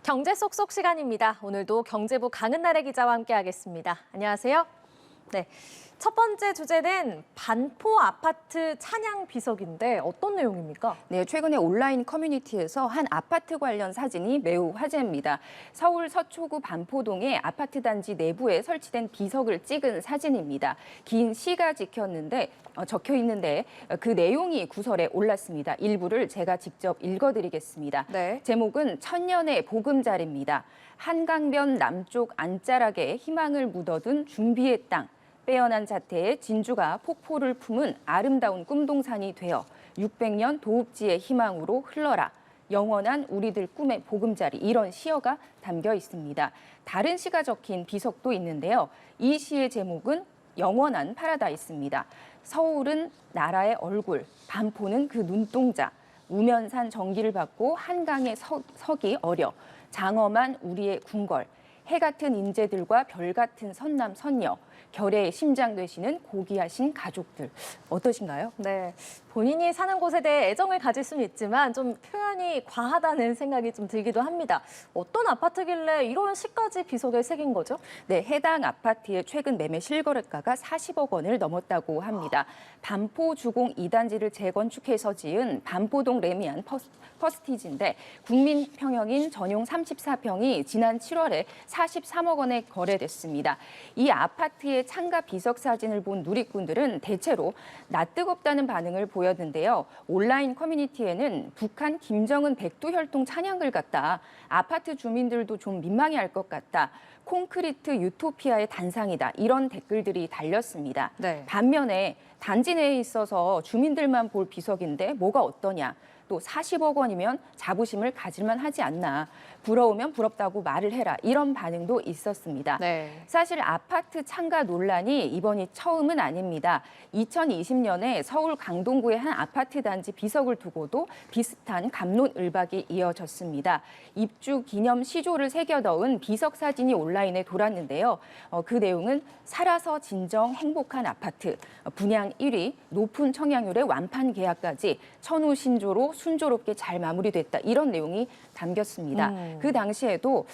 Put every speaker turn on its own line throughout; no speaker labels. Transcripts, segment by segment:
경제 쏙쏙 시간입니다. 오늘도 경제부 강은나래 기자와 함께하겠습니다. 안녕하세요. 네, 첫 번째 주제는 반포 아파트 찬양 비석인데 어떤 내용입니까?
네, 최근에 온라인 커뮤니티에서 한 아파트 관련 사진이 매우 화제입니다. 서울 서초구 반포동의 아파트 단지 내부에 설치된 비석을 찍은 사진입니다. 긴 시가 적혀 있는데 그 내용이 구설에 올랐습니다. 일부를 제가 직접 읽어드리겠습니다.
네.
제목은 천년의 보금자리입니다. 한강변 남쪽 안자락에 희망을 묻어둔 준비의 땅. 빼어난 자태의 진주가 폭포를 품은 아름다운 꿈동산이 되어 600년 도읍지의 희망으로 흘러라. 영원한 우리들 꿈의 보금자리, 이런 시어가 담겨 있습니다. 다른 시가 적힌 비석도 있는데요. 이 시의 제목은 영원한 파라다이스입니다. 서울은 나라의 얼굴, 반포는 그 눈동자, 우면산 전기를 받고 한강에 서기 어려, 장엄한 우리의 궁궐, 해 같은 인재들과 별 같은 선남 선녀, 결의의 심장 되시는 고귀하신 가족들. 어떠신가요?
네, 본인이 사는 곳에 대해 애정을 가질 수는 있지만 좀 표현이 과하다는 생각이 좀 들기도 합니다. 어떤 아파트길래 이런 시까지 비석에 새긴 거죠?
네, 해당 아파트의 최근 매매 실거래가가 40억 원을 넘었다고 합니다. 반포 주공 2단지를 재건축해서 지은 반포동 레미안 퍼스티지인데 국민 평형인 전용 34평이 지난 7월에 43억 원에 거래됐습니다. 이 아파트의 창가 비석 사진을 본 누리꾼들은 대체로 낯뜨겁다는 반응을 보였는데요. 온라인 커뮤니티에는 북한 김정은 백두혈통 찬양글 같다. 아파트 주민들도 좀 민망해할 것 같다. 콘크리트 유토피아의 단상이다. 이런 댓글들이 달렸습니다.
네.
반면에 단지 내에 있어서 주민들만 볼 비석인데 뭐가 어떠냐. 또 40억 원이면 자부심을 가질만 하지 않나. 부러우면 부럽다고 말을 해라. 이런 반응도 있었습니다.
네.
사실 아파트 창가 논란이 이번이 처음은 아닙니다. 2020년에 서울 강동구의 한 아파트 단지 비석을 두고도 비슷한 갑론을박이 이어졌습니다. 입주 기념 시조를 새겨 넣은 비석 사진이 온라인에 돌았는데요. 그 내용은 살아서 진정 행복한 아파트, 분양 1위, 높은 청약률의 완판 계약까지 천우신조로 순조롭게 잘 마무리됐다. 이런 내용이 담겼습니다. 그 당시에도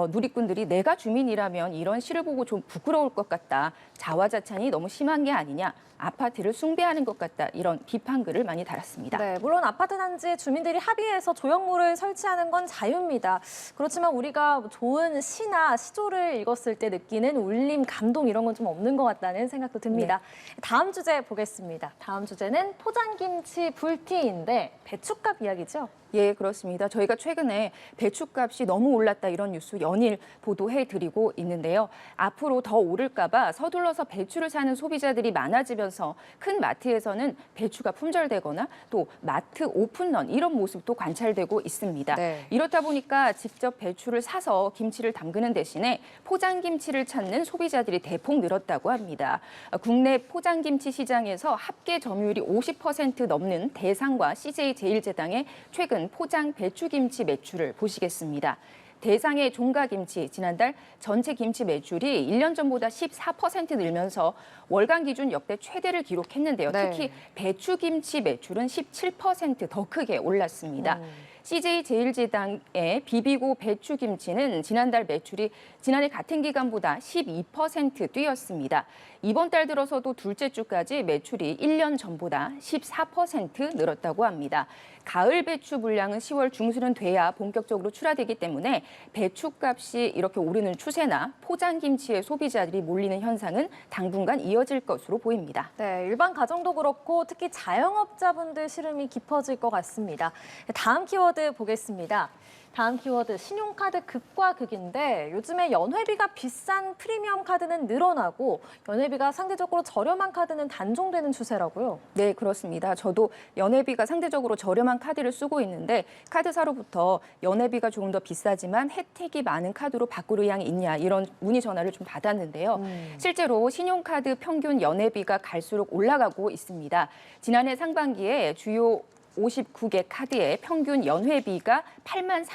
누리꾼들이 내가 주민이라면 이런 시를 보고 좀 부끄러울 것 같다. 자화자찬이 너무 심한 게 아니냐. 아파트를 숭배하는 것 같다. 이런 비판글을 많이 달았습니다.
네, 물론 아파트 단지에 주민들이 합의해서 조형물을 설치하는 건 자유입니다. 그렇지만 우리가 좋은 시나 시조를 읽었을 때 느끼는 울림, 감동 이런 건 좀 없는 것 같다는 생각도 듭니다. 네. 다음 주제 보겠습니다. 다음 주제는 포장김치 불티인데 배춧값 이야기죠?
예, 그렇습니다. 저희가 최근에 배춧값이 너무 올랐다 이런 뉴스 연일 보도해드리고 있는데요. 앞으로 더 오를까 봐 서둘러서 배추를 사는 소비자들이 많아지면서 큰 마트에서는 배추가 품절되거나 또 마트 오픈런 이런 모습도 관찰되고 있습니다.
네.
이렇다 보니까 직접 배추를 사서 김치를 담그는 대신에 포장김치를 찾는 소비자들이 대폭 늘었다고 합니다. 국내 포장김치 시장에서 합계 점유율이 50% 넘는 대상과 CJ제일제당의 최근 포장 배추김치 매출을 보시겠습니다. 대상의 종가김치 지난달 전체 김치 매출이 1년 전보다 14% 늘면서 월간 기준 역대 최대를 기록했는데요.
네.
특히 배추김치 매출은 17% 크게 올랐습니다. CJ제일제당의 비비고 배추김치는 지난달 매출이 지난해 같은 기간보다 12% 뛰었습니다. 이번 달 들어서도 둘째 주까지 매출이 1년 전보다 14% 늘었다고 합니다. 가을 배추 물량은 10월 중순은 돼야 본격적으로 출하되기 때문에 배추값이 이렇게 오르는 추세나 포장김치의 소비자들이 몰리는 현상은 당분간 이어질 것으로 보입니다.
네, 일반 가정도 그렇고 특히 자영업자분들 시름이 깊어질 것 같습니다. 다음 키워드 보겠습니다. 다음 키워드 신용카드 극과 극인데 요즘에 연회비가 비싼 프리미엄 카드는 늘어나고 연회비가 상대적으로 저렴한 카드는 단종되는 추세라고요.
네, 그렇습니다. 저도 연회비가 상대적으로 저렴한 카드를 쓰고 있는데 카드사로부터 연회비가 조금 더 비싸지만 혜택이 많은 카드로 바꿀 의향이 있냐 이런 문의 전화를 좀 받았는데요. 실제로 신용카드 평균 연회비가 갈수록 올라가고 있습니다. 지난해 상반기에 주요 59개 카드의 평균 연회비가 8만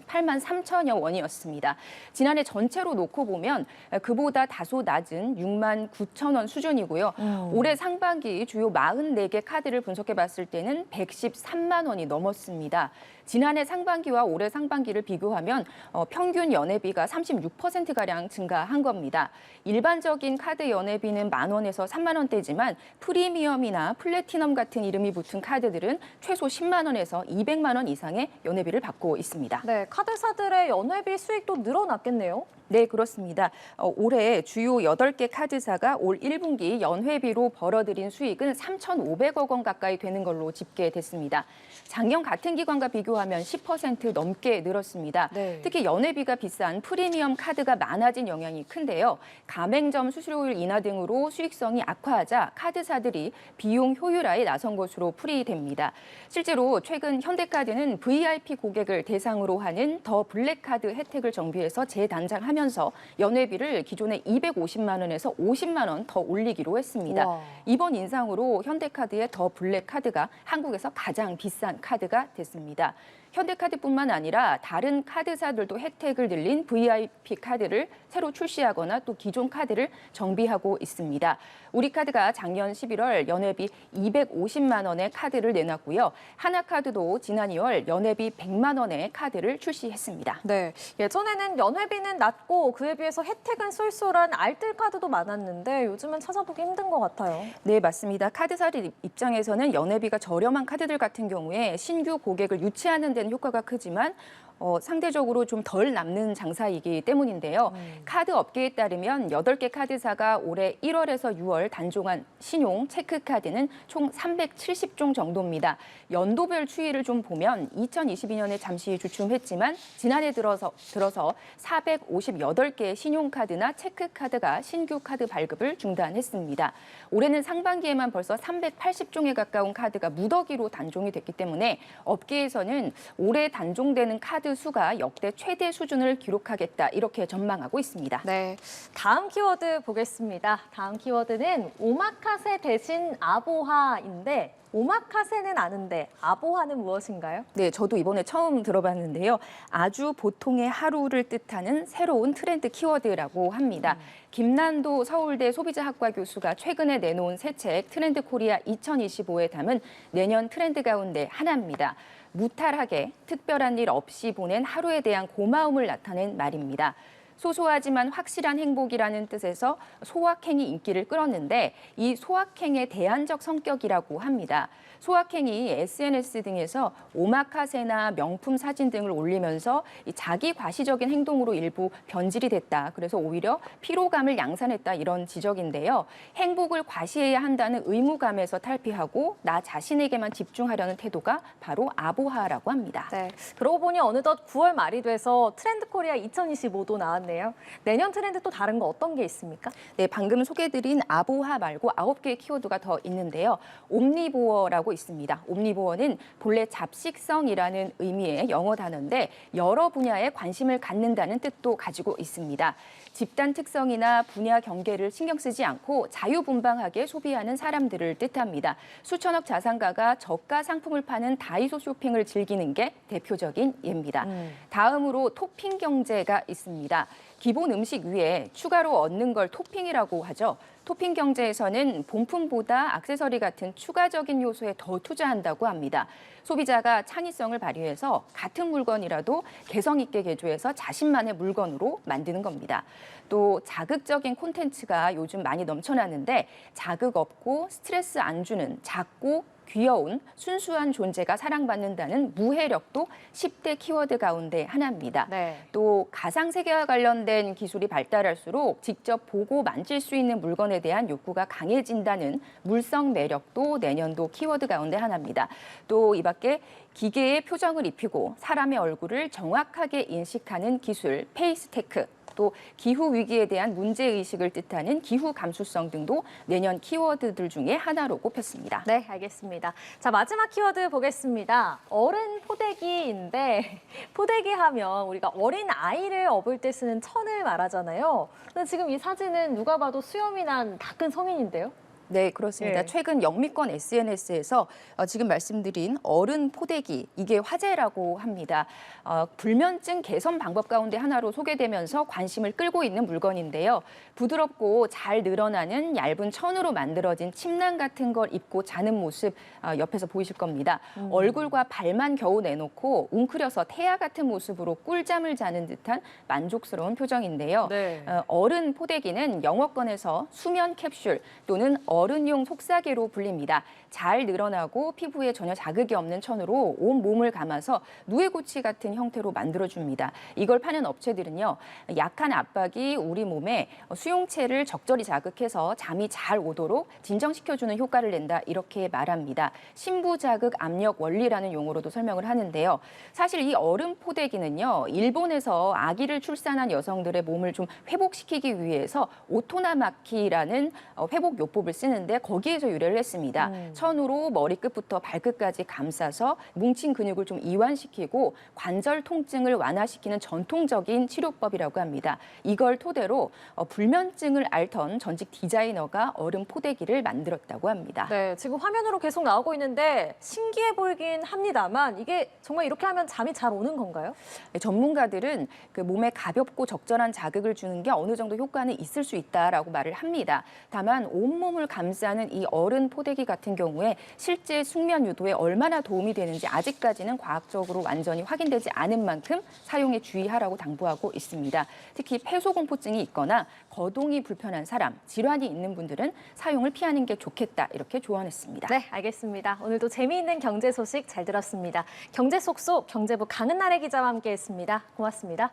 3천여 원이었습니다. 지난해 전체로 놓고 보면 그보다 다소 낮은 6만 9천 원 수준이고요. 올해 상반기 주요 44개 카드를 분석해 봤을 때는 113만 원이 넘었습니다. 지난해 상반기와 올해 상반기를 비교하면 평균 연회비가 36%가량 증가한 겁니다. 일반적인 카드 연회비는 만 원에서 3만 원대지만 프리미엄이나 플래티넘 같은 이름이 붙은 카드들은 최소 10만 원에서 200만 원 이상의 연회비를 받고 있습니다.
네, 카드사들의 연회비 수익도 늘어났겠네요.
네, 그렇습니다. 올해 주요 8개 카드사가 올 1분기 연회비로 벌어들인 수익은 3,500억 원 가까이 되는 걸로 집계됐습니다. 작년 같은 기간과 비교하면 10% 넘게 늘었습니다.
네.
특히 연회비가 비싼 프리미엄 카드가 많아진 영향이 큰데요. 가맹점 수수료율 인하 등으로 수익성이 악화하자 카드사들이 비용 효율화에 나선 것으로 풀이됩니다. 실제로 최근 현대카드는 VIP 고객을 대상으로 하는 더 블랙카드 혜택을 정비해서 재단장하면서 연회비를 기존의 250만 원에서 50만 원 더 올리기로 했습니다.
우와.
이번 인상으로 현대카드의 더 블랙카드가 한국에서 가장 비싼 카드가 됐습니다. 현대카드뿐만 아니라 다른 카드사들도 혜택을 늘린 VIP 카드를 새로 출시하거나 또 기존 카드를 정비하고 있습니다. 우리카드가 작년 11월 연회비 250만 원의 카드를 내놨고요. 하나카드도 지난 2월 연회비 100만 원의 카드를 출시했습니다.
네, 예전에는 연회비는 낮고 그에 비해서 혜택은 쏠쏠한 알뜰카드도 많았는데 요즘은 찾아보기 힘든 것 같아요.
네, 맞습니다. 카드사들 입장에서는 연회비가 저렴한 카드들 같은 경우에 신규 고객을 유치하는 데는 효과가 크지만 상대적으로 좀 덜 남는 장사이기 때문인데요. 카드 업계에 따르면 8개 카드사가 올해 1월에서 6월 단종한 신용 체크카드는 총 370종 정도입니다. 연도별 추이를 좀 보면 2022년에 잠시 주춤했지만 지난해 들어서 458개의 신용카드나 체크카드가 신규 카드 발급을 중단했습니다. 올해는 상반기에만 벌써 380종에 가까운 카드가 무더기로 단종이 됐기 때문에 업계에서는 올해 단종되는 카드 수가 역대 최대 수준을 기록하겠다 이렇게 전망하고 있습니다.
네, 다음 키워드 보겠습니다. 다음 키워드는 오마카세 대신 아보하인데 오마카세는 아는데 아보하는 무엇인가요?
네, 저도 이번에 처음 들어봤는데요. 아주 보통의 하루를 뜻하는 새로운 트렌드 키워드라고 합니다. 김난도 서울대 소비자학과 교수가 최근에 내놓은 새 책 트렌드 코리아 2025에 담은 내년 트렌드 가운데 하나입니다. 무탈하게 특별한 일 없이 보낸 하루에 대한 고마움을 나타낸 말입니다. 소소하지만 확실한 행복이라는 뜻에서 소확행이 인기를 끌었는데 이 소확행의 대안적 성격이라고 합니다. 소확행이 SNS 등에서 오마카세나 명품 사진 등을 올리면서 자기 과시적인 행동으로 일부 변질이 됐다. 그래서 오히려 피로감을 양산했다 이런 지적인데요. 행복을 과시해야 한다는 의무감에서 탈피하고 나 자신에게만 집중하려는 태도가 바로 아보하라고 합니다.
네, 그러고 보니 어느덧 9월 말이 돼서 트렌드 코리아 2025도 나왔네요. 내년 트렌드 또 다른 거 어떤 게 있습니까?
네, 방금 소개드린 아보하 말고 9개의 키워드가 더 있는데요. 옴니보어라고 있습니다. 옴니보어는 본래 잡식성이라는 의미의 영어 단어인데 여러 분야에 관심을 갖는다는 뜻도 가지고 있습니다. 집단 특성이나 분야 경계를 신경 쓰지 않고 자유분방하게 소비하는 사람들을 뜻합니다. 수천억 자산가가 저가 상품을 파는 다이소 쇼핑을 즐기는 게 대표적인 예입니다. 다음으로 토핑 경제가 있습니다. 기본 음식 위에 추가로 얻는 걸 토핑이라고 하죠. 토핑 경제에서는 본품보다 액세서리 같은 추가적인 요소에 더 투자한다고 합니다. 소비자가 창의성을 발휘해서 같은 물건이라도 개성 있게 개조해서 자신만의 물건으로 만드는 겁니다. 또 자극적인 콘텐츠가 요즘 많이 넘쳐나는데 자극 없고 스트레스 안 주는 작고 귀여운 순수한 존재가 사랑받는다는 무해력도 10대 키워드 가운데 하나입니다.
네.
또 가상세계와 관련된 기술이 발달할수록 직접 보고 만질 수 있는 물건에 대한 욕구가 강해진다는 물성 매력도 내년도 키워드 가운데 하나입니다. 또 이 밖에 기계의 표정을 입히고 사람의 얼굴을 정확하게 인식하는 기술 페이스테크, 또 기후 위기에 대한 문제의식을 뜻하는 기후 감수성 등도 내년 키워드들 중에 하나로 꼽혔습니다.
네, 알겠습니다. 자, 마지막 키워드 보겠습니다. 어른 포대기인데 포대기 하면 우리가 어린 아이를 업을 때 쓰는 천을 말하잖아요. 근데 지금 이 사진은 누가 봐도 수염이 난 다 큰 성인인데요?
네, 그렇습니다.
예.
최근 영미권 SNS에서 지금 말씀드린 어른 포대기, 이게 화제라고 합니다. 불면증 개선 방법 가운데 하나로 소개되면서 관심을 끌고 있는 물건인데요. 부드럽고 잘 늘어나는 얇은 천으로 만들어진 침낭 같은 걸 입고 자는 모습 옆에서 보이실 겁니다. 얼굴과 발만 겨우 내놓고 웅크려서 태아 같은 모습으로 꿀잠을 자는 듯한 만족스러운 표정인데요.
네.
어른 포대기는 영어권에서 수면 캡슐 또는 어른용 속삭이로 불립니다. 잘 늘어나고 피부에 전혀 자극이 없는 천으로 온 몸을 감아서 누에고치 같은 형태로 만들어줍니다. 이걸 파는 업체들은요, 약한 압박이 우리 몸에 수용체를 적절히 자극해서 잠이 잘 오도록 진정시켜주는 효과를 낸다, 이렇게 말합니다. 신부자극 압력 원리라는 용어로도 설명을 하는데요. 사실 이 어른 포대기는요, 일본에서 아기를 출산한 여성들의 몸을 좀 회복시키기 위해서 오토나마키라는 회복 요법을 쓰는데 거기에서 유래를 했습니다. 천으로 머리끝부터 발끝까지 감싸서 뭉친 근육을 좀 이완시키고 관절 통증을 완화시키는 전통적인 치료법이라고 합니다. 이걸 토대로 불면증을 앓던 전직 디자이너가 어른 포대기를 만들었다고 합니다.
네, 지금 화면으로 계속 나오고 있는데 신기해 보이긴 합니다만 이게 정말 이렇게 하면 잠이 잘 오는 건가요?
전문가들은 그 몸에 가볍고 적절한 자극을 주는 게 어느 정도 효과는 있을 수 있다라고 말을 합니다. 다만 온몸을 감싸는 이 어른 포대기 같은 경우에 실제 숙면 유도에 얼마나 도움이 되는지 아직까지는 과학적으로 완전히 확인되지 않은 만큼 사용에 주의하라고 당부하고 있습니다. 특히 폐소공포증이 있거나 거동이 불편한 사람, 질환이 있는 분들은 사용을 피하는 게 좋겠다, 이렇게 조언했습니다.
네, 알겠습니다. 오늘도 재미있는 경제 소식 잘 들었습니다. 경제 속속 경제부 강은나래 기자와 함께했습니다. 고맙습니다.